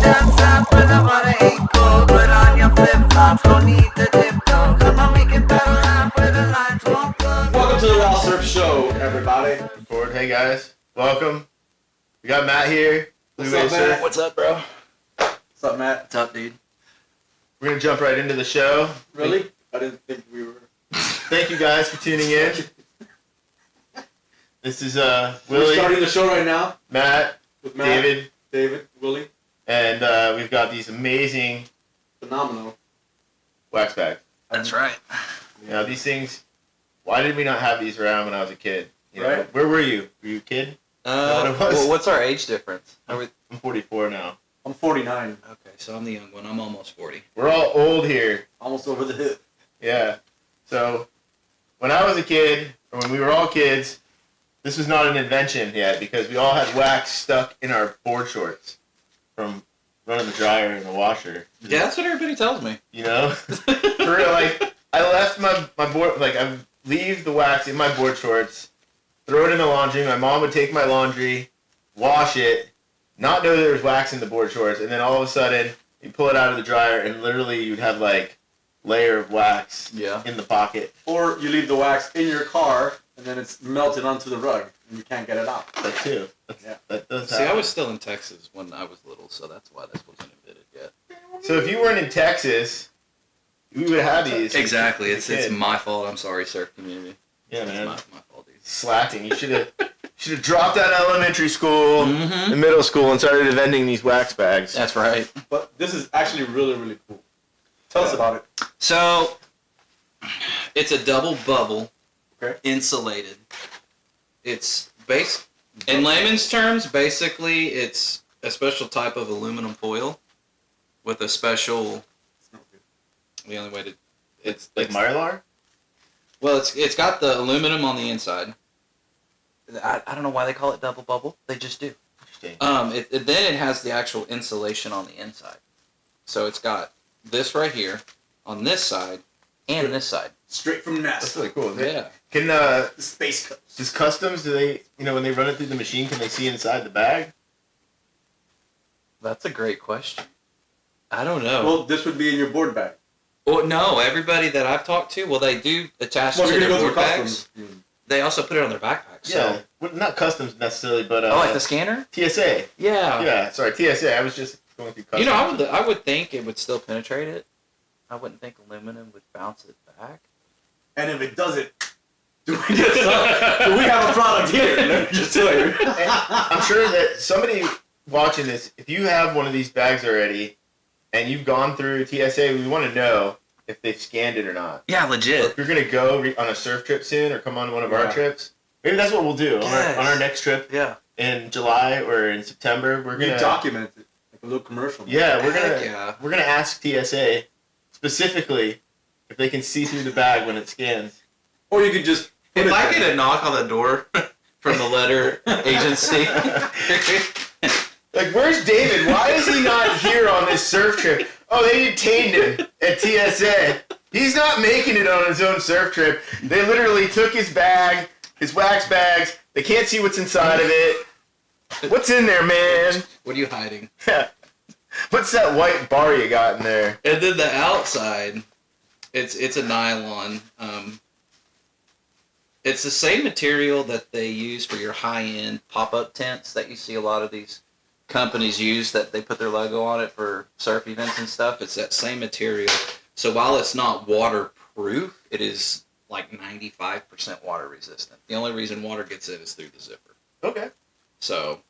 outside when the water ain't cold. Put on your flip-flops, no need to tiptoe. Come on, we can paddle out where the lines won't close. Welcome to the Wild Surf Show, everybody. Record. Hey guys, welcome. We got Matt here. Blue Wave Surf. What's up, bro? What's up, Matt? What's up, dude? We're gonna jump right into the show. Really? I didn't think we were. Thank you guys for tuning in. This is We're Willie, starting the show right now Matt, with Matt, David, Willie. and we've got these amazing Phenomenal. wax bags. That's right. Now these things, why did we not have these around when I was a kid? You know, Right. where were you? Were you a kid? What it was? Well, what's our age difference? I'm 44 now. I'm 49. Okay, so I'm the young one. I'm almost 40. We're all old here. Almost over the hip. Yeah. So, when I was a kid, or when we were all kids, this was not an invention yet because we all had wax stuck in our board shorts from running the dryer and the washer. Yeah, that's what everybody tells me. You know? For real, like, I left my board, like, I would leave the wax in my board shorts, throw it in the laundry, my mom would take my laundry, wash it, not know there was wax in the board shorts, and then all of a sudden, you pull it out of the dryer, and literally you'd have, like, layer of wax in the pocket. Or you leave the wax in your car, and then it's melted onto the rug, and you can't get it out. That too. Yeah. That does See, happen. I was still in Texas when I was little, so that's why this wasn't invented yet. So if you weren't in Texas, we would have these. Exactly. as a It's kid. my fault. I'm sorry, surf community. Yeah, It's man. my fault, dude. Slacking. You should have dropped out of elementary school Mm-hmm. and middle school and started inventing these wax bags. That's right. But this is actually really, really cool. Tell us about it. So, it's a double bubble, Okay. insulated. It's in layman's terms, basically, it's a special type of aluminum foil with a special. The only way to, It's like Mylar? well, it's got the aluminum on the inside. I don't know why they call it double bubble. They just do. Interesting. Then it has the actual insulation on the inside. So it's got this right here on this side and this side. Straight from That's NASA. really cool. Yeah. Can The Space Coast. does Customs, do they, when they run it through the machine, can they see inside the bag? That's a great question. I don't know. Well, this would be in your board bag. Well, no, everybody that I've talked to, they do attach Well, to you're their going to board go through bags. customs. They also put it on their backpack. So. Yeah. Well, not Customs necessarily, but Like the scanner? TSA. Yeah. Yeah, sorry, TSA. I was just going through Customs. I would think it would still penetrate it. I wouldn't think aluminum would bounce it back. And if it doesn't, do we have a product here? Let me just tell you. I'm sure that somebody watching this, if you have one of these bags already and you've gone through TSA, we want to know if they've scanned it or not. Yeah, Or legit. if you're going to go on a surf trip soon or come on one of our trips, maybe that's what we'll do on our next trip Yeah. in July or in September. We're You going to document it. Like a little commercial. Yeah, Heck we're gonna ask TSA specifically if they can see through the bag when it scans. Or you could just put If it I there. get a knock on the door from the letter agency. Like, where's David? Why is he not here on this surf trip? Oh, they detained him at TSA. He's not making it on his own surf trip. They literally took his bag, his wax bags. They can't see what's inside of it. What's in there, man? What are you hiding? What's that white bar you got in there? And then the outside, it's a nylon. It's the same material that they use for your high-end pop-up tents that you see a lot of these companies use, that they put their logo on it for surf events and stuff. It's that same material. So while it's not waterproof, it is like 95% water resistant. The only reason water gets in is through the zipper. Okay. So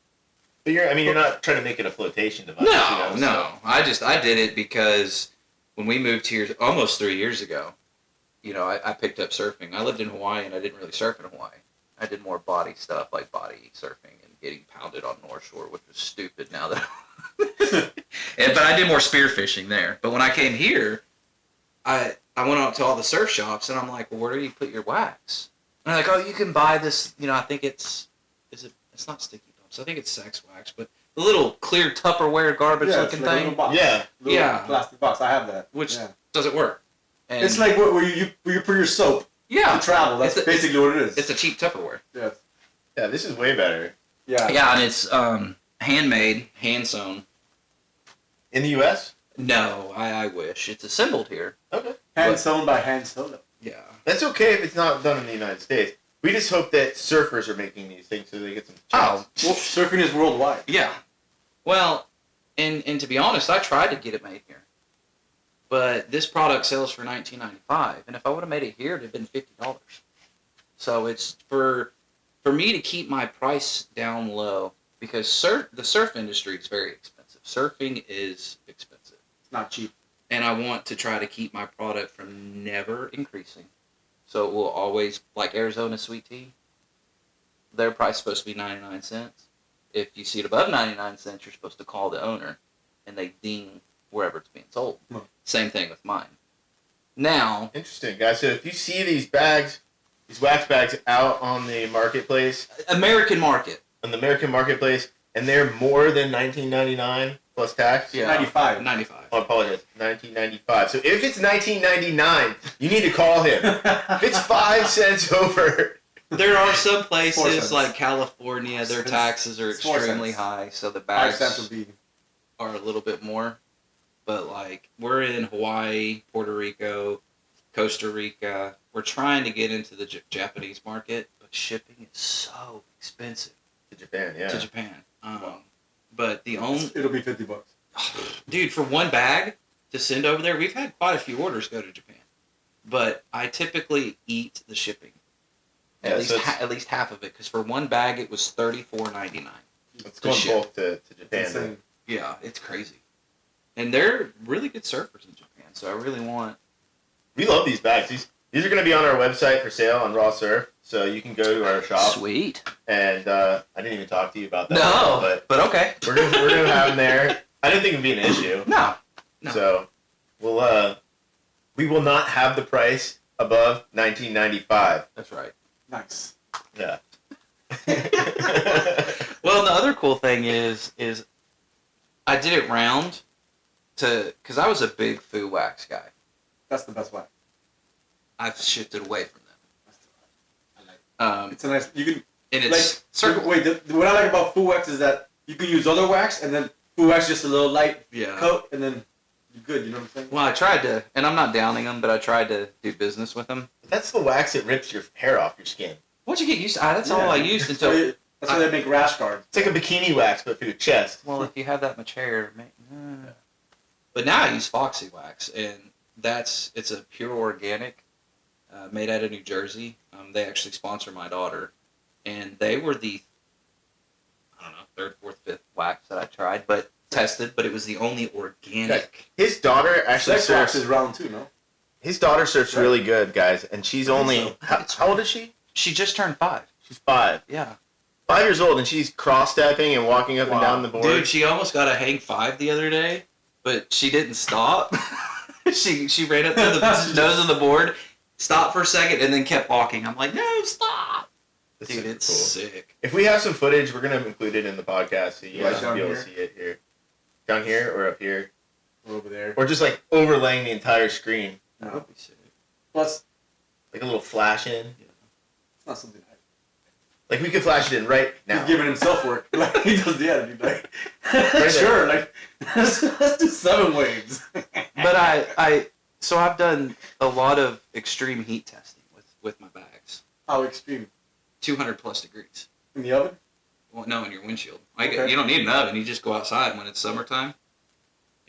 But you're not trying to make it a flotation device. no. I did it because when we moved here almost 3 years ago, I picked up surfing. I lived in Hawaii and I didn't really surf in Hawaii. I did more body stuff like body surfing and getting pounded on North Shore, which was stupid now that. But I did more spearfishing there. But when I came here, I went out to all the surf shops and I'm like, well, where do you put your wax? And they're like, oh, you can buy this. I think it's not sticky bumps. I think it's sex wax, but the little clear Tupperware garbage it's looking like a thing. little box. Yeah. Little plastic box. I have that. Which doesn't work. And it's like where you put your soap to travel. That's basically what it is. It's a cheap Tupperware. Yeah. Yeah, this is way better. Yeah. Yeah, and it's handmade, hand sewn. In the U.S.? No, I wish. It's assembled here. Okay. Hand sewn by hand sewn. Yeah. That's okay if it's not done in the United States. We just hope that surfers are making these things so they get some chance. Well, surfing is worldwide. Yeah. Well, and to be honest, I tried to get it made here. But this product sells for $19.95, and if I would have made it here, it'd have been $50. So it's for me to keep my price down low, because the surf industry is very expensive. Surfing is expensive. It's not cheap. And I want to try to keep my product from never increasing. So it will always, like Arizona Sweet Tea, their price is supposed to be 99 cents. If you see it above 99 cents, you're supposed to call the owner, and they ding wherever it's being sold. Hmm. Same thing with mine. Now, Interesting, guys. So if you see these bags, these wax bags out on the marketplace, American market. on the American marketplace, and they're more than $19.99 plus tax. Yeah. 95. 95. Oh, I apologize. $19.95. So if it's $19.99, you need to call him. If it's 5 cents over. There are some 4 places cents. like California, their taxes are It's 4 extremely cents. high, so the 5 bags cents would be. are a little bit more. But like, we're in Hawaii, Puerto Rico, Costa Rica. We're trying to get into the Japanese market, but shipping is so expensive To Japan, yeah. to Japan. But the only It'll be $50. dude, for one bag to send over there, we've had quite a few orders go to Japan. But I typically eat the shipping. Yeah, so At least half of it, because for one bag it was $34.99. it's going ship. bulk to Japan. Insane. Yeah, it's crazy. And they're really good surfers in Japan, so I really want... We love these bags. These are going to be on our website for sale on Raw Surf, so you can go to our shop. Sweet. And I didn't even talk to you about that. No, but okay. we're gonna have them there. I didn't think it'd be an issue. No. So we will not have the price above $19.95. That's right. Nice. Yeah. Well, the other cool thing is I did it round because I was a big Foo Wax guy. That's the best way. I've shifted away from I like them. It's a nice. You can. And it's Like, circle. wait, what I like about Foo Wax is that you can use other wax and then Foo Wax just a little light Yeah. coat and then you're good. You know what I'm saying? Well, I tried to, and I'm not downing them, but I tried to do business with them. That's the wax that rips your hair off your skin. Once you get used to that's all I used until... That's why they make rash guards. It's like a bikini wax, but for your chest. Well, if you have that much hair... But now I use Foxy Wax, and it's a pure organic, made out of New Jersey. They actually sponsor my daughter, and they were the, I don't know, third, fourth, fifth wax that I tried, but tested, but it was the only organic. His daughter actually Sex wax surfs. is round too, no? His daughter surfs Right. really good, guys, and she's I think only so. how old is she? She just turned 5. She's 5. Yeah. 5 years old, and she's cross-stepping and walking up and Wow. down the board. Dude, she almost got a hang 5 the other day, but she didn't stop. she ran up to the nose of the board, stopped for a second, and then kept walking. I'm like, no, stop. That's Dude, super it's cool. sick. If we have some footage, we're gonna include it in the podcast, so you Right guys down will be able to here? see it here, down here or up here, We're over there. or just like overlaying the entire screen, That would be sick. Plus, like a little flash in. it's not something I. Like we could flash it in right now. He's giving himself work. Like he does the editing. Like there. sure, like let's do 7 waves. But so I've done a lot of extreme heat testing with my bags. How extreme? 200 plus degrees. In the oven? Well, no, in your windshield. Like, Okay. you don't need an oven. You just go outside when it's summertime.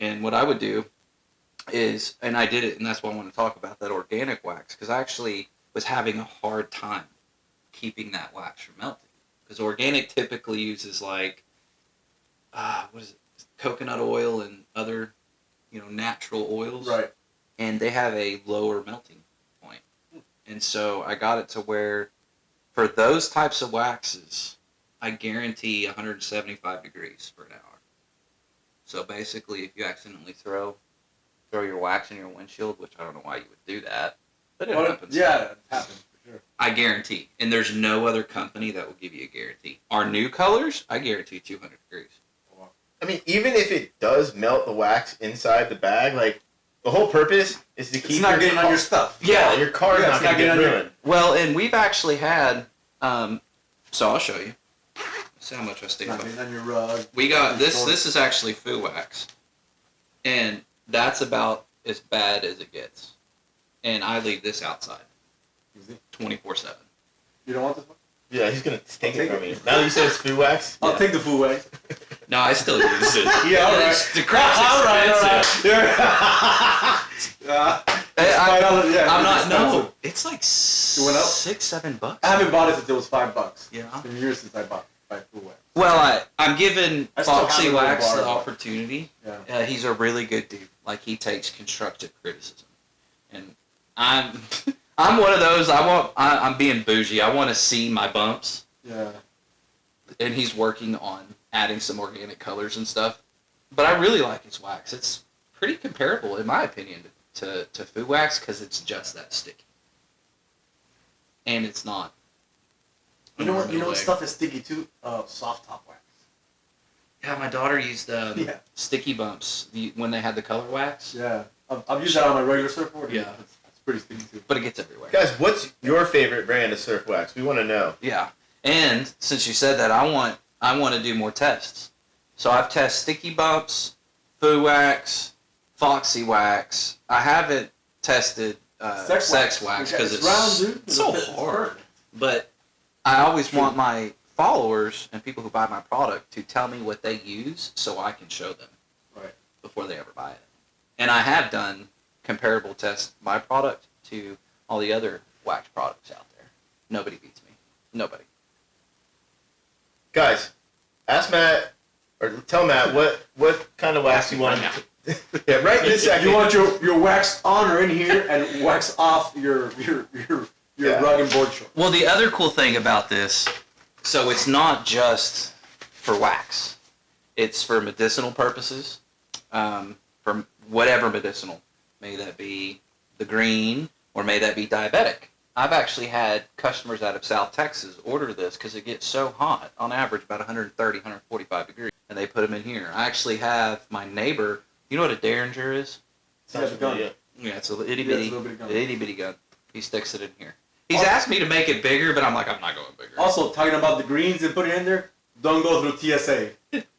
And what I would do is, and I did it, and that's why I want to talk about that organic wax, because I actually was having a hard time keeping that wax from melting. Because organic typically uses like, what is it, coconut oil and other, natural oils. Right. And they have a lower melting point. And so I got it to where, for those types of waxes, I guarantee 175 degrees for an hour. So basically, if you accidentally throw your wax in your windshield, which I don't know why you would do that, but it happens. Yeah, it happens for sure. I guarantee. And there's no other company that will give you a guarantee. Our new colors, I guarantee 200 degrees. I mean, even if it does melt the wax inside the bag, like the whole purpose is to keep It's not your getting on your stuff. Yeah, your car's Yeah, not it's going not to get getting on your- ruined. Well, and we've actually had, so I'll show you. See how much I It's stand not by. getting on your rug. We got this. This is actually Foo Wax. And that's about as bad as it gets. And I leave this outside 24/7. You don't want this one? Yeah, he's gonna take it take from it. you. Now that you said it's food wax. I'll take the food wax. No, I still use it. Yeah, all right. The crap's expensive. I'm not. No, it's like It went up? $6-7. I haven't bought it since it was $5. Yeah. It's been years since I bought food wax. Well, I'm giving I still Foxy have it on Wax bar, the but- opportunity. Yeah. He's a really good dude. Like, he takes constructive criticism, and I'm I'm one of those. I'm being bougie. I want to see my bumps, Yeah. and he's working on adding some organic colors and stuff. But I really like his wax. It's pretty comparable, in my opinion, to food wax because it's just that sticky, and it's not. You know what? You know what Like- stuff is sticky too? Soft top wax. Yeah, my daughter used Yeah. sticky bumps when they had the color wax, Yeah. I've used that on my regular surfboard. Yeah. It's pretty sticky too. but it gets everywhere. Guys, what's your favorite brand of surf wax? We want to know. Yeah, and since you said that, I want to do more tests. So I've tested sticky bumps, food wax, Foxy wax. I haven't tested sex wax because it's round, dude. so It's hard. perfect. But I always want my followers and people who buy my product to tell me what they use so I can show them Right. before they ever buy it. And I have done comparable tests my product to all the other wax products out there. Nobody beats me. Nobody. Guys, ask Matt or tell Matt what kind of wax you want him to. Yeah, right this second. You want your wax on or in here and wax off your Yeah. rug and board short. Well, the other cool thing about this, so it's not just for wax. It's for medicinal purposes, for whatever medicinal. May that be the green, or may that be diabetic. I've actually had customers out of South Texas order this because it gets so hot, on average about 130, 145 degrees, and they put them in here. I actually have my neighbor, you know what a Derringer is? Sounds gun. Yeah. Yeah, it's a itty Yeah, bitty, it's a little bitty gun. itty bitty gun. He sticks it in here. He's asked me to make it bigger, but I'm like, I'm not going bigger. Also, talking about the greens and put it in there, don't go through TSA.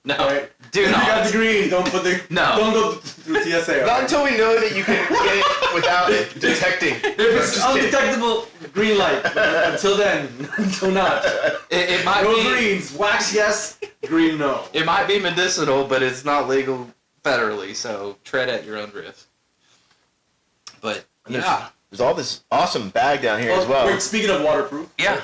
No, Right? do If you got not. the greens, don't put the. No. Don't go through TSA. Not until we know that you can get it without it detecting. If it's Just kidding. undetectable, green light. But until then, until not. It might No be. greens. Wax yes, green no. It might be medicinal, but it's not legal federally, so tread at your own risk. But yeah, There's all this awesome bag down here as well. Wait, speaking of waterproof. yeah.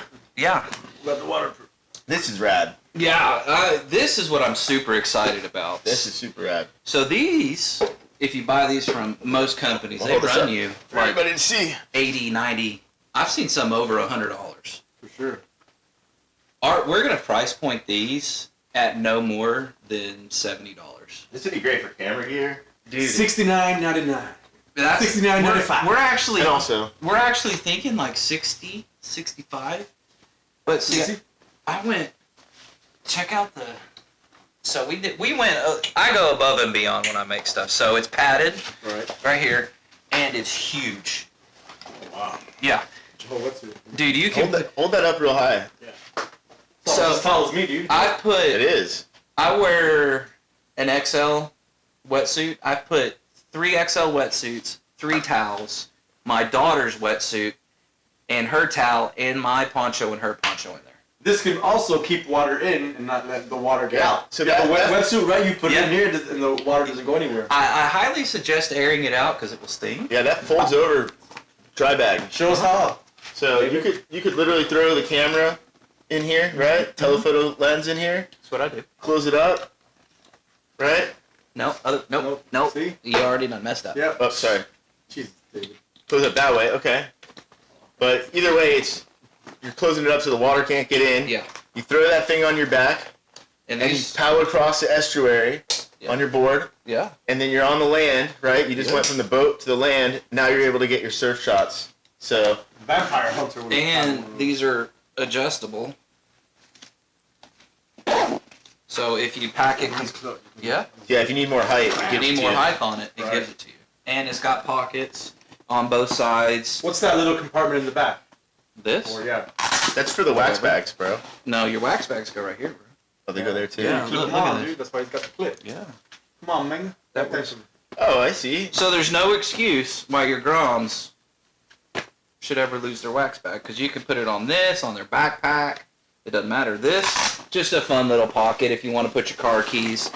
About the waterproof. This is rad. This is what I'm super excited about. This is super rad. So these, if you buy these from most companies, they Hold this run up you for like everybody to see. 80, 90. I've seen some over $100. For sure. We're gonna price point these at no more than $70. This would be great for camera gear. Dude, $69.99. that's $69.95. We're actually And also, we're actually thinking like 60, 65. But see, I went. Check out the. So we went. I go above and beyond when I make stuff. So it's padded right here, and it's huge. Wow. Yeah, Oh, what's it? dude, you can. hold that up real high. So as tall as me, dude. I put. It is. I wear an XL wetsuit. I put 3 XL wetsuits, 3 towels, my daughter's wetsuit, and her towel, and my poncho and her poncho in there. This can also keep water in and not let the water get out. So You got the that- wetsuit, right? You put it Yeah. in here and the water doesn't go anywhere. I highly suggest airing it out because it will sting. Yeah, that folds over dry bag. Show us how. So you could literally throw the camera in here, right? Telephoto lens in here. That's what I do. Close it up, right? Nope. Nope. Nope. See? You already done messed up. Yep. Oh, sorry. Jesus, David. Close it that way. Okay. But either way, you're closing it up so the water can't get in. Yeah. You throw that thing on your back, And and you these. paddle across the estuary Yeah. on your board, Yeah. and then you're on the land, right? You just Yeah. went from the boat to the land. Now you're able to get your surf shots. So Vampire hunter. would have found one And of these are adjustable. So if you pack it, those. yeah. yeah, if you need more height, it You gives need it to more you. height on it, it Right. gives it to you. And it's got pockets on both sides. What's that little compartment in the back? This? Or yeah. That's for the wax bags, bro. No, your wax bags go right here, bro. Oh, they go there too. Yeah. Clip look them at on, this. dude. That's why he's got the clip. Yeah. Come on, man. That Pay works. attention. Oh, I see. So there's no excuse why your Groms should ever lose their wax bag, because you can put it on this, on their backpack. It doesn't matter. This, just a fun little pocket if you want to put your car keys.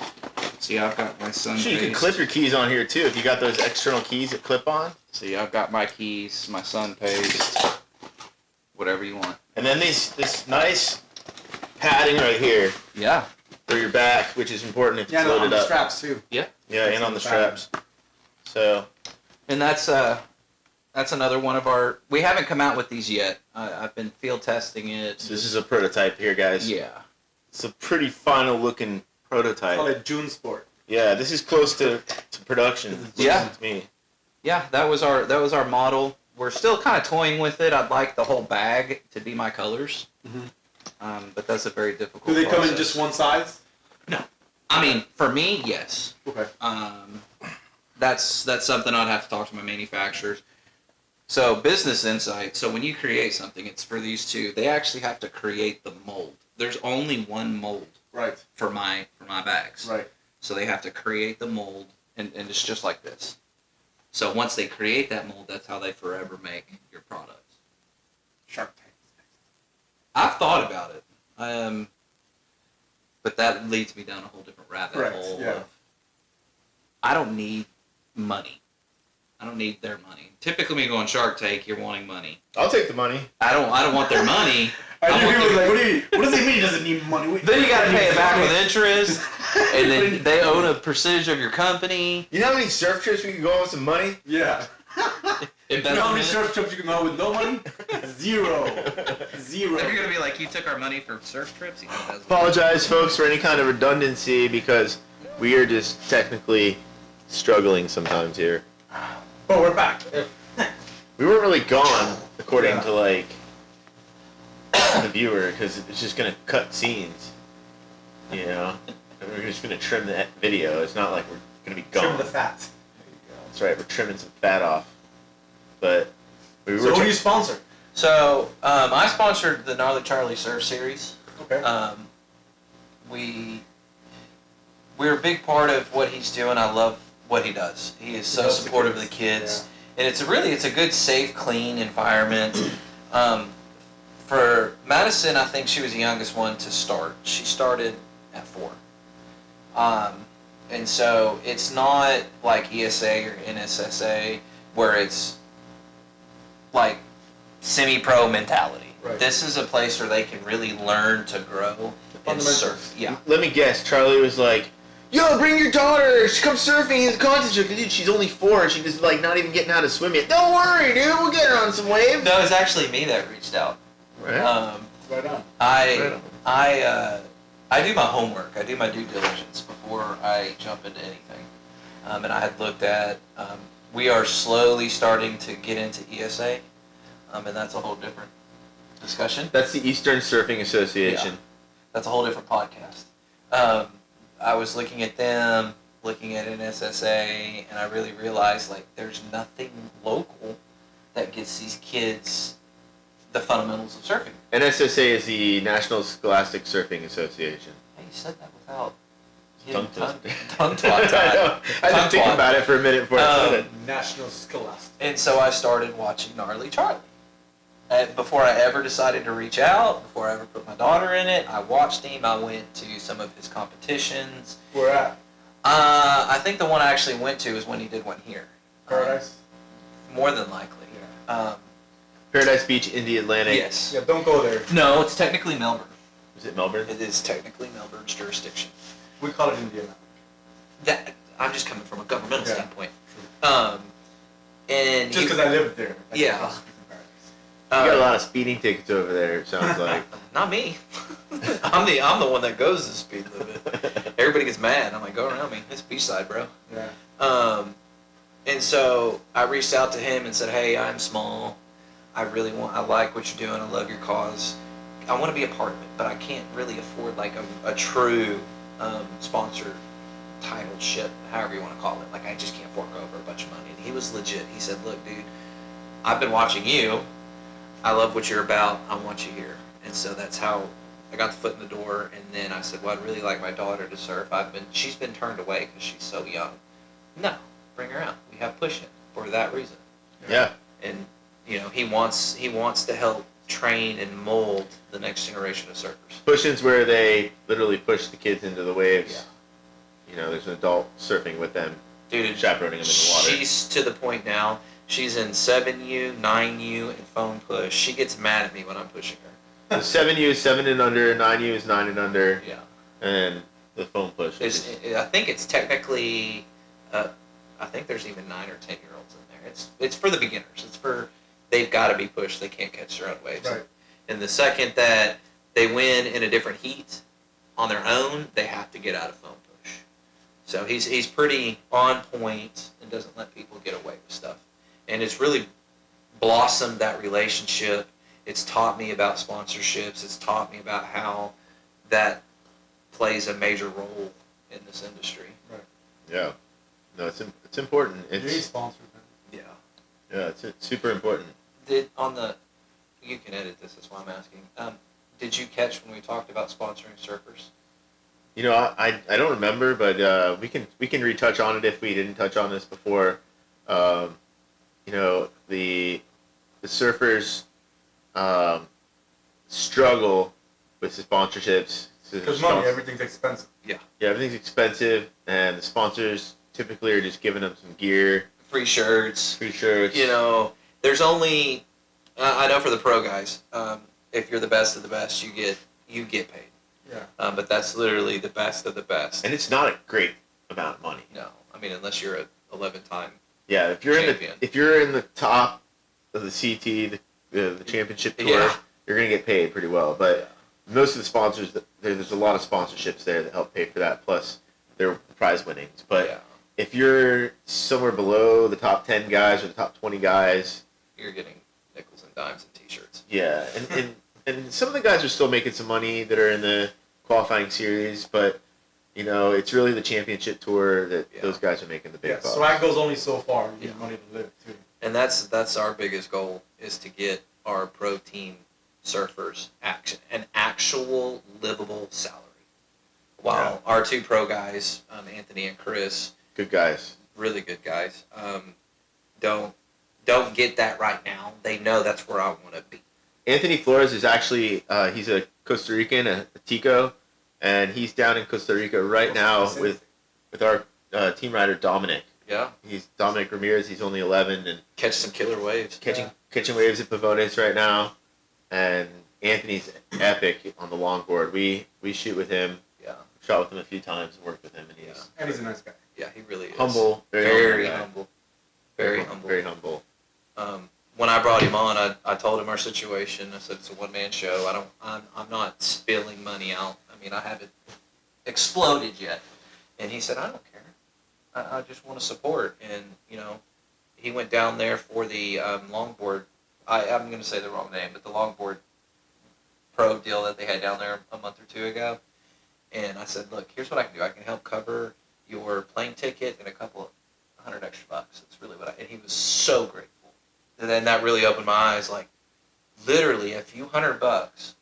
See, I've got my sun Sure, you can paste. clip your keys on here too if you got those external keys that clip on. See, I've got my keys, my sun paste, whatever you want. And then this nice padding right here Yeah. for your back, which is important if it's Yeah, no, on loaded the up. straps too. Yeah, and on the straps. So, And that's another one of our. We haven't come out with these yet. I've been field testing it. this is a prototype here, guys. Yeah. It's a pretty final looking prototype. Call it June Sport. Yeah, this is close to production. Yeah. Listen to me. Yeah, that was our model. We're still kind of toying with it. I'd like the whole bag to be my colors, but that's a very difficult. Do they come in process. just one size? I mean, for me, yes. Okay. That's something I'd have to talk to my manufacturers. So business insight. So when you create something, it's for these two. They actually have to create the mold. There's only one mold Right. for my bags. Right. So they have to create the mold, and it's just like this. So once they create that mold, that's how they forever make your products. Shark Tank. I've thought about it, but that leads me down a whole different rabbit Correct, hole. yeah. Of, I don't need money. I don't need their money. Typically, when you go on Shark Tank, you're wanting money. I'll take the money. I don't want their money. I I knew want he was the- like, what does he mean he doesn't need money? Then you got to pay it back with interest, and then they own a percentage of your company. You know how many surf trips we could go on with some money? Yeah. You know how many Investment. surf trips you can go on with no money? Zero. Zero. They're gonna be like, you took our money for surf trips. You know, that's- Apologize, folks, for any kind of redundancy because we are just technically struggling sometimes here. But we're back. We weren't really gone, according Yeah. to like the viewer, because it's just gonna cut scenes. You know, and we're just gonna trim the video. It's not like we're gonna be gone. Trim the fat. That's right. We're trimming some fat off. But we were. So who do you sponsor? So I sponsored the Gnarly Charlie Surf Series. Okay. We're a big part of what he's doing. I love what he does. He is so He loves the supportive of the kids, kids, and it's a good, safe, clean environment. For Madison, I think she was the youngest one to start. She started at 4. And so it's not like ESA or NSSA where it's like semi-pro mentality. Right. This is a place where they can really learn to grow and fundamentals. surf. Yeah. Let me guess. Charlie was like, "Yo, bring your daughter. She comes surfing in the contest." Dude, she's only 4. She's just like not even getting how to swim yet. Don't worry, dude. We'll get her on some waves. No, it's actually me that reached out. Right. Right on. I do my homework. I do my due diligence before I jump into anything. And I had looked at. We are slowly starting to get into ESA, and that's a whole different discussion. That's the Eastern Surfing Association. That's a whole different podcast. I was looking at them, looking at NSSA, and I really realized like there's nothing local that gets these kids the fundamentals of surfing. NSSA is the National Scholastic Surfing Association. Hey, you said that without Tongue tongue twister. twat. I know. I had to think Tongue about it for a minute before I said it. National Scholastic. And so I started watching Gnarly Charlie. Before I ever decided to reach out, before I ever put my daughter in it, I watched him. I went to some of his competitions. Where at? I think the one I actually went to is when he did one here. Paradise? More than likely. Yeah. Paradise Beach, Indy Atlantic. Yes. Yeah, don't go there. No, it's technically Melbourne. Is it Melbourne? It is technically Melbourne's jurisdiction. We call it Indiana. That I'm just coming from a governmental Yeah. standpoint. And Just because I lived there. I Yeah. can speak in Paradise. You got a lot of speeding tickets over there, it sounds like. not me. I'm the one that goes the speed limit. Everybody gets mad. I'm like, go around me. It's beachside, bro. Yeah. And so I reached out to him and said, hey, I'm small. I like what you're doing. I love your cause. I want to be a part of it, but I can't really afford like a true sponsor titleship, however you want to call it. Like I just can't fork over a bunch of money. And he was legit. He said, look, dude, I've been watching you. I love what you're about. I want you here. And so that's how I got the foot in the door. And then I said, well, I'd really like my daughter to surf. She's been turned away because she's so young. No, bring her out. We have push-in for that reason. Yeah. And he wants to help train and mold the next generation of surfers. Push-ins where they literally push the kids into the waves. Yeah. There's an adult surfing with them, Dude, chaperoning them in the water. she's to the point now. She's in 7U, 9U, and foam push. She gets mad at me when I'm pushing her. The 7U is 7 and under, 9U is 9 and under, Yeah. and the foam push. I think it's technically, I think there's even 9 or 10-year-olds in there. It's for the beginners. They've got to be pushed. They can't catch their own waves. Right. And the second that they win in a different heat on their own, they have to get out of foam push. So he's pretty on point and doesn't let people get away with stuff. And it's really blossomed that relationship. It's taught me about sponsorships. It's taught me about how that plays a major role in this industry. Right. Yeah. No, it's important. You need sponsors, man. Yeah. Yeah, it's super important. You can edit this, that's why I'm asking. Did you catch when we talked about sponsoring surfers? I don't remember, but we can retouch on it if we didn't touch on this before. The surfers struggle with the sponsorships. Because money, everything's expensive. Yeah, everything's expensive, and the sponsors typically are just giving them some gear, Free shirts. There's only, I know for the pro guys, if you're the best of the best, you get paid. Yeah. But that's literally the best of the best. and it's not a great amount of money. No, I mean unless you're a 11-time. Yeah, if you're champion. if you're in the top of the CT, the championship tour, Yeah. you're gonna get paid pretty well. But most of the sponsors, there's a lot of sponsorships there that help pay for that, plus their prize winnings. But Yeah. if you're somewhere below the top 10 guys or the top 20 guys, You're getting nickels and dimes and T-shirts. yeah, and some of the guys are still making some money that are in the qualifying series, but it's really the championship tour that those guys are making the big Yeah, bucks. swag goes only so far. You need Yeah. money to live, too. And that's our biggest goal, is to get our pro team surfers an actual livable salary. While our two pro guys, Anthony and Chris, Good guys. really good guys, don't get that right now. They know that's where I want to be. Anthony Flores is actually he's a Costa Rican, a Tico, and he's down in Costa Rica right now with our team rider Dominic. Yeah. He's Dominic Ramirez. He's only 11 and Catch some killer waves. catching waves at Pavones right now. And Anthony's epic on the longboard. We shoot with him. Yeah. Shot with him a few times and worked with him, and And he's a nice guy. Yeah, he really is. humble, Very guy. humble. Very humble. Very humble. When I brought him on, I told him our situation. I said it's a one-man show. I'm not spilling money out. I mean, I haven't exploded yet. And he said, I don't care. I just want to support. And he went down there for the longboard. I'm going to say the wrong name, but the longboard pro deal that they had down there a month or two ago. And I said, look, here's what I can do. I can help cover your plane ticket and a couple of $100 extra bucks. That's really what and he was so grateful. And then that really opened my eyes. Like, literally, a few $100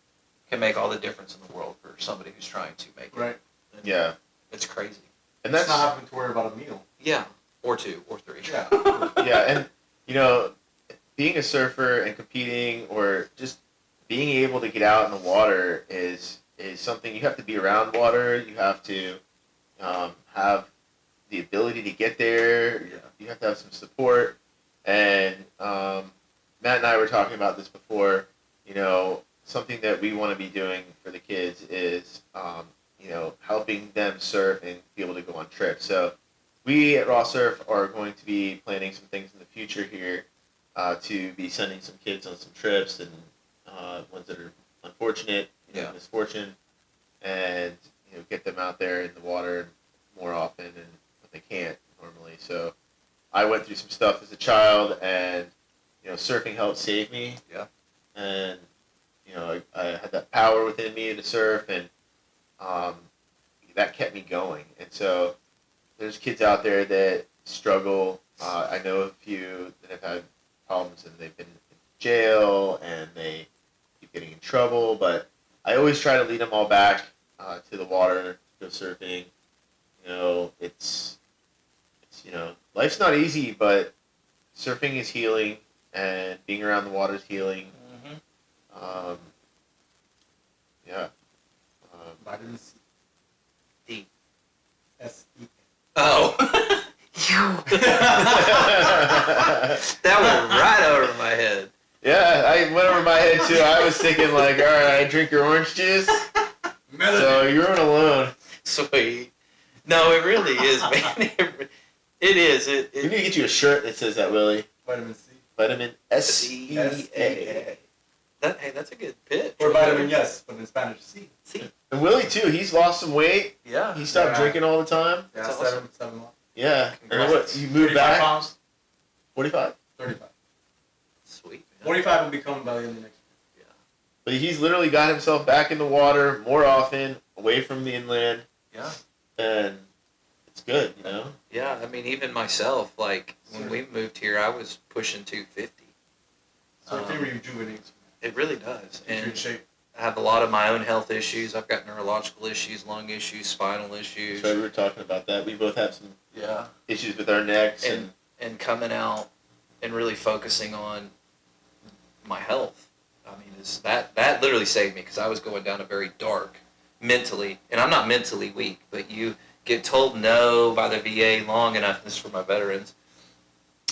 can make all the difference in the world for somebody who's trying to make it. Right. And Yeah. it's crazy. And It's that's not having to worry about a meal. Yeah, or 2 or 3. Yeah. yeah, and being a surfer and competing or just being able to get out in the water is something you have to be around water. You have to have the ability to get there. Yeah. You have to have some support. And Matt and I were talking about this before. Something that we want to be doing for the kids is helping them surf and be able to go on trips. So we at Raw Surf are going to be planning some things in the future here to be sending some kids on some trips and ones that are unfortunate, misfortune, and get them out there in the water more often and when they can't normally. So I went through some stuff as a child, and surfing helped save me. Yeah. And I had that power within me to surf, and that kept me going. And so there's kids out there that struggle. I know a few that have had problems and they've been in jail and they keep getting in trouble, but I always try to lead them all back to the water, to go surfing. It's life's not easy, but surfing is healing, and being around the water is healing. Mm-hmm. Yeah. Vitamin C. D. S-E. Oh. That went right over my head. Yeah, I went over my head too. I was thinking like, all right, drink your orange juice. So you weren't alone. Sweet. No, it really is, man. It is. We need to get you a shirt that says that, Willie. Vitamin C. Vitamin S-E-A. S-E-A. Hey, that's a good pitch. Or vitamin, yes, but in Spanish, C. See? And Willie too, he's lost some weight. Yeah. He stopped Yeah. drinking all the time. Yeah, That's seven months. Yeah. And then Congrats. what, you moved back? Pounds. 45? 35. Sweet. Man. 45 will become by the end of next year. But he's literally got himself back in the water more often, away from the inland, Yeah. and it's good, you know? Yeah, I mean, even myself, like, when we moved here, I was pushing 250. Surfing rejuvenates. It really does. Keeps you in And shape. I have a lot of my own health issues. I've got neurological issues, lung issues, spinal issues. So we were talking about that. We both have some Yeah. issues with our necks. And coming out and really focusing on my health. I mean, that literally saved me because I was going down a very dark mentally, and I'm not mentally weak, but you get told no by the VA long enough. This is for my veterans,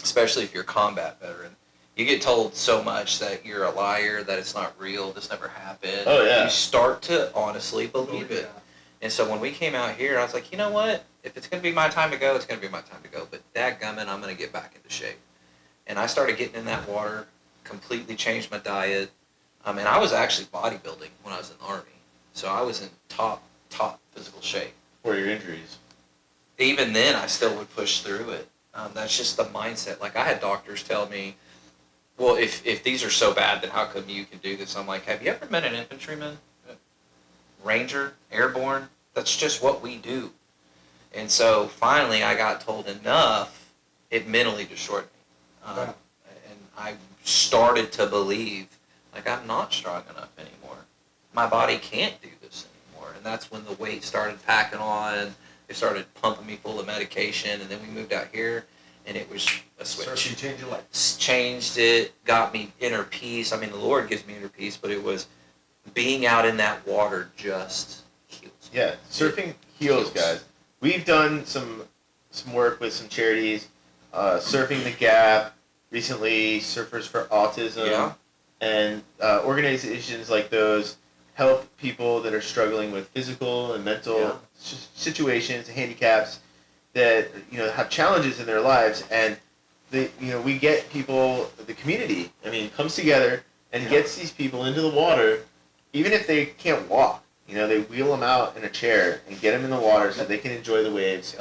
especially if you're a combat veteran. You get told so much that you're a liar, that it's not real, this never happened. Oh, yeah. You start to honestly believe it. And so when we came out here, I was like, you know what? If it's going to be my time to go, it's going to be my time to go. But dadgummit, I'm going to get back into shape. And I started getting in that water, completely changed my diet. And I was actually bodybuilding when I was in the Army. So I was in top physical shape. For your injuries. Even then, I still would push through it. That's just the mindset. Like, I had doctors tell me, well, if these are so bad, then how come you can do this? I'm like, have you ever met an infantryman? Ranger? Airborne? That's just what we do. And so, finally, I got told enough, it mentally destroyed me. Wow. And I started to believe, like, I'm not strong enough anymore. My body can't do this anymore. And that's when the weight started packing on. They started pumping me full of medication. And then we moved out here, and it was a switch. Surfing changed your life. Changed it, got me inner peace. I mean, the Lord gives me inner peace, but it was being out in that water just heals. Yeah, surfing heals, guys. We've done some work with some charities, Surfing the Gap, recently Surfers for Autism, Yeah. and organizations like those help people that are struggling with physical and mental situations, handicaps, that have challenges in their lives, and we get people, the community, comes together and gets these people into the water, even if they can't walk. They wheel them out in a chair and get them in the water so they can enjoy the waves,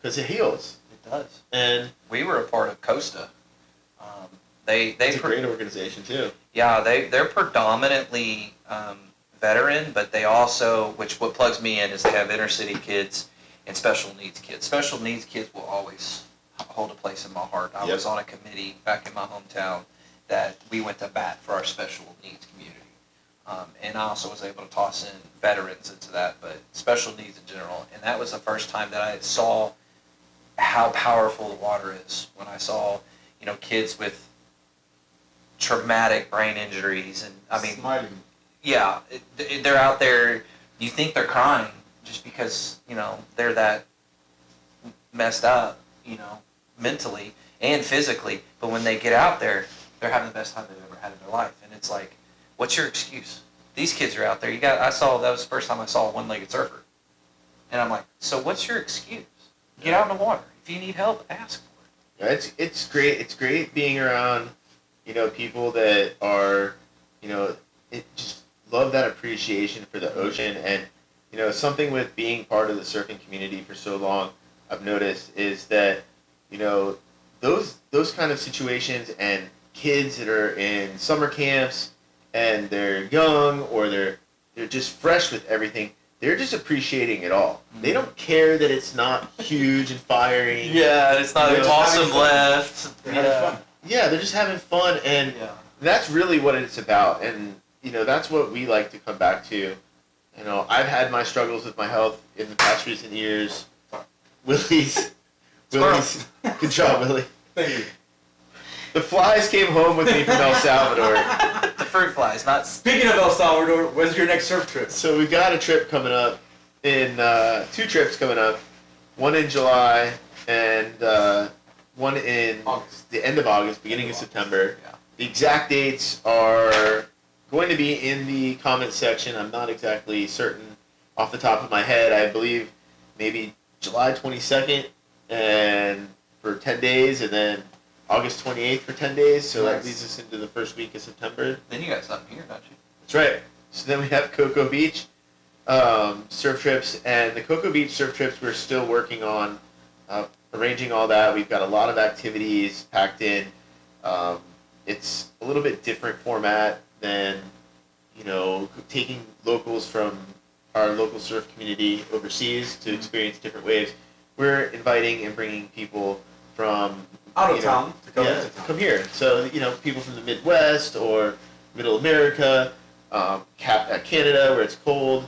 because it heals. It does. And We were a part of Costa. it's a great organization too. Yeah, they're predominantly veteran, but they also, what plugs me in is they have inner city kids and special needs kids. Special needs kids will always hold a place in my heart. I was on a committee back in my hometown that we went to bat for our special needs community. And I also was able to toss in veterans into that, but special needs in general. And that was the first time that I saw how powerful the water is. When I saw, kids with traumatic brain injuries, and Smiling. yeah, they're out there. You think they're crying just because they're that messed up, mentally and physically. But when they get out there, they're having the best time they've ever had in their life. And it's like, what's your excuse? These kids are out there. That was the first time I saw a one-legged surfer, and I'm like, so what's your excuse? Get out in the water. If you need help, ask for it. It's great. It's great being around, people that are, just love that appreciation for the ocean. And, something with being part of the surfing community for so long, I've noticed is that, those kind of situations and kids that are in summer camps and they're young or they're just fresh with everything, they're just appreciating it all. They don't care that it's not huge and fiery. Yeah, it's not They're just awesome having fun. left. They're having fun. Yeah, they're just having fun, and that's really what it's about. And that's what we like to come back to. I've had my struggles with my health in the past recent years. Willie's Willie's. Good job, Willie. Thank you. The flies came home with me from El Salvador. The fruit flies, not. Speaking of El Salvador, when's your next surf trip? So we've got a trip coming up in 2 trips coming up. One in July and one in August. the end of August, beginning of September. Yeah. The exact dates are going to be in the comment section. I'm not exactly certain off the top of my head. I believe maybe July 22nd and for 10 days, and then August 28th for 10 days. So that Nice. leads us into the first week of September. Then you got something here, don't you? That's right. So then we have Cocoa Beach surf trips, and the Cocoa Beach surf trips we're still working on arranging all that. We've got a lot of activities packed in. It's a little bit different format than, taking locals from our local surf community overseas to experience different waves. We're inviting and bringing people from Out of town to come to come here. So, people from the Midwest or Middle America, Canada where it's cold,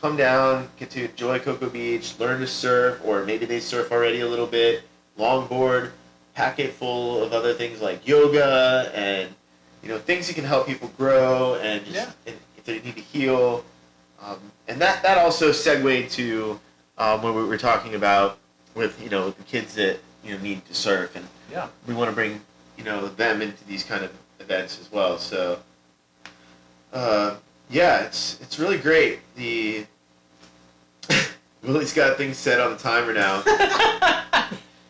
come down, get to enjoy Cocoa Beach, learn to surf, or maybe they surf already a little bit, longboard, pack it full of other things like yoga and, things that can help people grow and just and if they need to heal. And that also segued to what we were talking about with, the kids that, need to surf, and Yeah. we want to bring, them into these kind of events as well. So, it's really great. Willie's got things set on the timer now.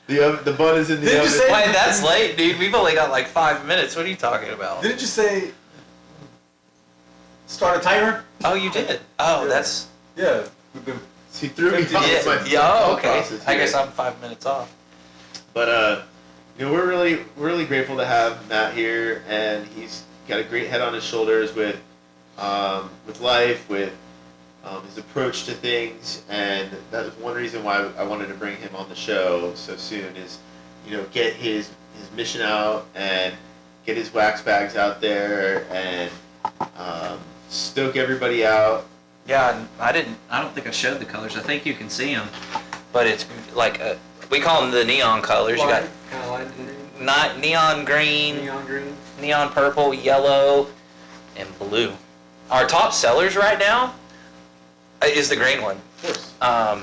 The bun is in the Did you oven. say- Wait, that's late, dude. We've only got like 5 minutes. What are you talking about? Didn't you say start a timer? Oh, you did. Oh, Yeah. that's. Yeah. We've been. He threw me off Yeah, with my yeah, oh, thought okay. process I here. guess I'm 5 minutes off. But we're really grateful to have Matt here, and he's got a great head on his shoulders with life, with his approach to things, and that was one reason why I wanted to bring him on the show so soon. Is get his mission out and get his wax bags out there and stoke everybody out. Yeah, and I don't think I showed the colors. I think you can see them, but it's like we call them the neon colors. You got kind of light green, not neon green, neon green. neon purple, yellow, and blue. Our top sellers right now is the green one. Of course.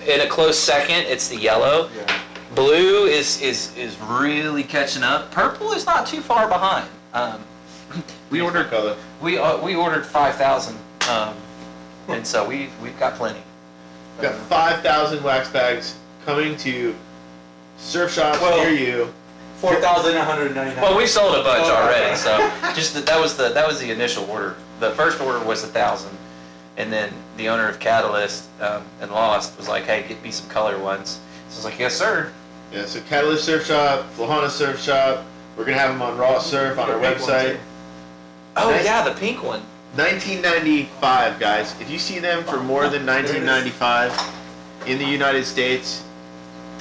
In a close second, it's the yellow. Yeah. Blue is really catching up. Purple is not too far behind. We Here's my ordered color. we ordered 5,000, and so we've got plenty. We've got 5,000 wax bags coming to surf shops Well- near you. 4,199. Well, we've sold a bunch Oh, already, okay. so just that was the initial order. The first order was 1,000, and then the owner of Catalyst and Lost was like, "Hey, get me some color ones." So I was like, "Yes, sir." Yeah, so Catalyst Surf Shop, Flahana Surf Shop. We're gonna have them on Raw Surf on our The pink one, website. too. Oh Nice. yeah, the pink one. 1995, guys. If you see them for more than 1995 in the United States,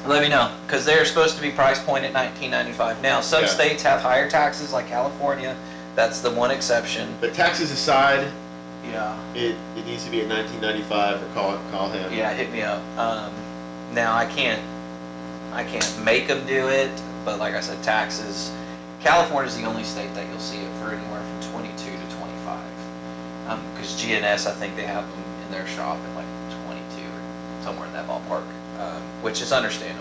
Let me know, because they're supposed to be price point at $19.95. Now, some Yeah. states have higher taxes, like California. That's the one exception. but taxes aside, Yeah. it needs to be at 1995 or call him. Yeah, hit me up. Now I can't make them do it, but like I said, taxes. California's the only state that you'll see it for anywhere from 22 to 25. Because GNS, I think they have them in their shop at like 22 or somewhere in that ballpark, which is understandable.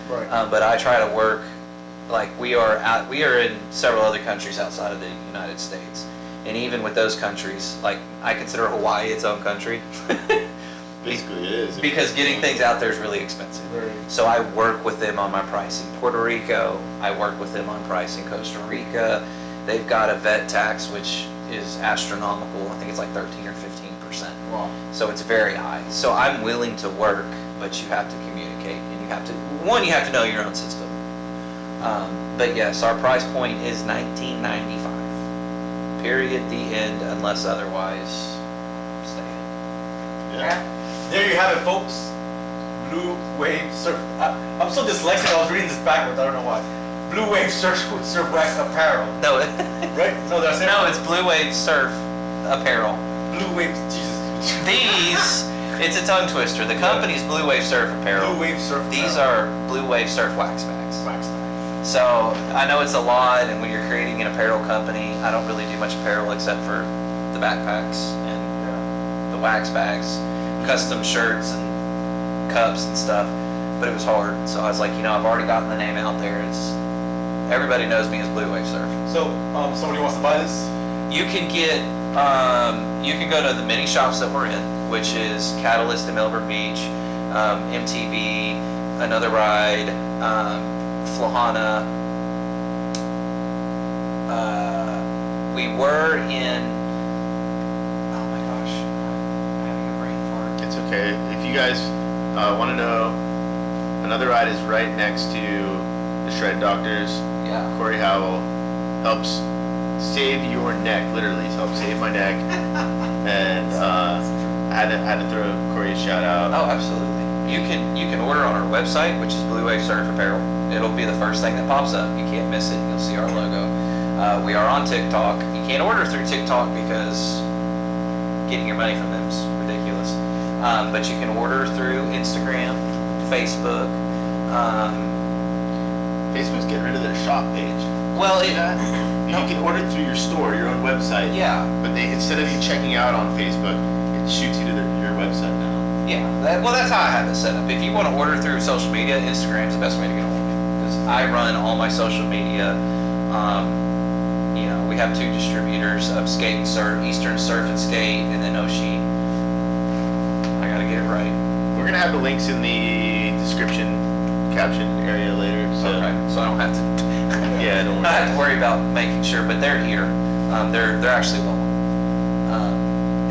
Right. But I try to work like we are in several other countries outside of the United States, and even with those countries, like I consider Hawaii its own country. Basically, it is. Because getting things out there is really expensive. Very. So I work with them on my pricing. Puerto Rico, I work with them on pricing. Costa Rica, they've got a vet tax which is astronomical. I think it's like 13 or 15%. Wow. So it's very high. So I'm willing to work, but you have to communicate, and you have to know your own system. But yes, our price point is $19.95. Period. The end, unless otherwise stated. Yeah. There you have it, folks. Blue Wave Surf. I'm so dyslexic. I was reading this backwards. I don't know why. Blue Wave Surf Wax Apparel. No, Right? No, that's it. no, it's Blue Wave Surf Apparel. Blue Wave. Jesus. These It's a tongue twister. The company's Blue Wave Surf Apparel. Blue Wave Surf These Apparel. are Blue Wave Surf wax bags. Wax bag. So I know it's a lot, and when you're creating an apparel company, I don't really do much apparel except for the backpacks and the wax bags, custom shirts and cups and stuff. But it was hard, so I was like, I've already gotten the name out there. Everybody knows me as Blue Wave Surf. So, somebody wants to buy this? You can go to the mini shops that we're in, which is Catalyst in Melbourne Beach, MTV, Another Ride, Flahana. We were in, oh my gosh, I'm having a brain fart. It's okay. If you guys want to know, Another Ride is right next to the Shred Doctors. Yeah. Corey Howell helps save your neck, literally. He's helped save my neck. And I had to throw Corey a shout out. Oh, absolutely. You can order on our website, which is Blue Wave Surf Apparel. It'll be the first thing that pops up. You can't miss it. You'll see our logo. We are on TikTok. You can't order through TikTok because getting your money from them is ridiculous. But you can order through Instagram, Facebook. Facebook's getting rid of their shop page. Well, See that? You can order it through your store, your own website. Yeah. But instead of you checking out on Facebook, it shoots you to your website now. Yeah, that's how I have it set up. If you want to order through social media, Instagram's the best way to get a hold of me because I run all my social media. We have 2 distributors of Skate and Surf, Eastern Surf and Skate, and then Oshi. I gotta get it right. We're gonna have the links in the description caption area later. So Okay, so I don't have to. yeah, don't I don't worry. have to worry about making sure, but they're here. They're actually local.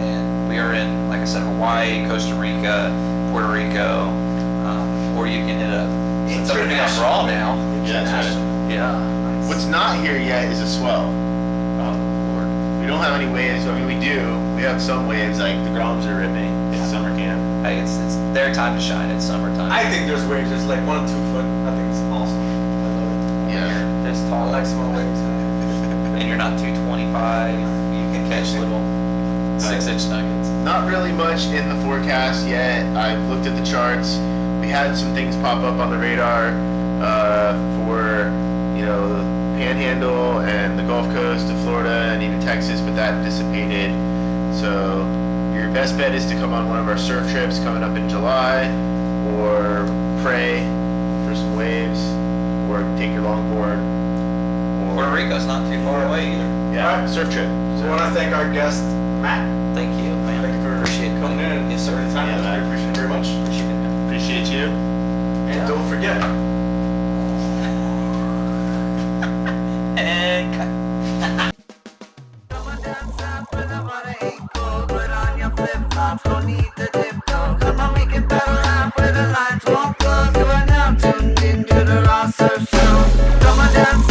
And we are in, like I said, Hawaii, Costa Rica, Puerto Rico, or you can hit up. It's opening up Raw now. Yeah, that's right. Yeah. What's not here yet is a swell. Oh, Lord. We don't have any waves. I mean, we do. We have some waves, like the Groms are ripping. It's summer camp. Hey, it's their time to shine. It's summertime. I think there's waves. There's like 1 or 2 foot. I think it's awesome. I love it. Yeah. This I tall, like small waves. and you're not 225. You can catch little 6-inch nuggets. Not really much in the forecast yet. I've looked at the charts. We had some things pop up on the radar for, the Panhandle and the Gulf Coast of Florida and even Texas, but that dissipated. So your best bet is to come on one of our surf trips coming up in July, or pray for some waves, or take your longboard. Puerto Rico's not too far away either. Yeah, surf trip. So I want to thank our guest, Matt. Thank you, man. Thank you for Appreciate coming in. Yes, sir. Time. Yeah, I man. appreciate it very much. Appreciate it. Appreciate you. And don't forget. And cut. Come on down south where the water ain't cold. Put on your flip-flops, don't need to tiptoe. Come on, we can paddle out where the lines won't close. You are now tuned into the Raw Surf Show. Come on down